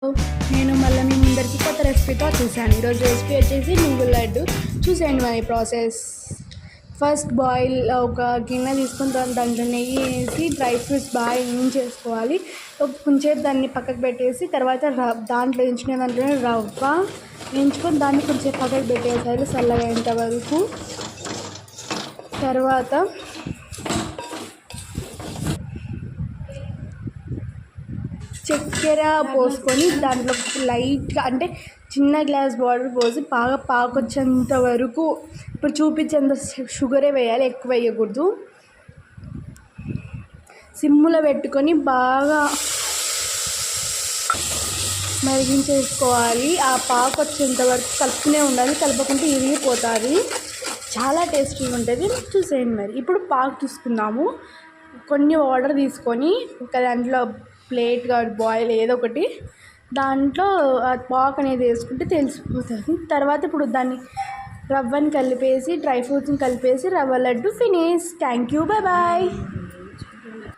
నేను మళ్ళీ మీ ముందరికి కొత్త రెసిపీతో వచ్చేసాను. ఈరోజు రెసిపీ వచ్చేసి నువ్వుల లడ్డు. చూసేయండి మరి ప్రాసెస్. ఫస్ట్ బాయిల్ ఒక గిన్నె తీసుకుని దాంట్లో నెయ్యి వేసి డ్రై ఫ్రూట్స్ బాగా వేయించేసుకోవాలి. కొంచెంసేపు దాన్ని పక్కకు పెట్టేసి తర్వాత దాంట్లో వేయించుకునే దాంట్లోనే రవ్వ వేయించుకొని దాన్ని కొంచెం పక్కకు పెట్టేసారి చల్లగా అయ్యేంత వరకు. తర్వాత చక్కెర పోసుకొని దాంట్లో లైట్గా అంటే చిన్న గ్లాస్ వాటర్ పోసి బాగా పాకొచ్చేంత వరకు, ఇప్పుడు చూపించేంత షుగరే వేయాలి, ఎక్కువ వేయకూడదు. సిమ్ములో పెట్టుకొని బాగా మరిగించేసుకోవాలి. ఆ పాకు వచ్చేంత వరకు కలుపుతూనే ఉండాలి, కలపకుంటే ఇరిగిపోతుంది. చాలా టేస్టీగా ఉంటుంది. చూసేయండి మరి. ఇప్పుడు పాకు తీసుకుందాము. కొన్ని వాటర్ తీసుకొని ఒక దాంట్లో ప్లేట్ బాయిల్ ఏదో ఒకటి దాంట్లో ఆ పాకు అనేది వేసుకుంటే తెలిసిపోతుంది. తర్వాత ఇప్పుడు దాన్ని రవ్వని కలిపేసి డ్రై ఫ్రూట్స్ని కలిపేసి rava laddu finish. Thank you, bye bye.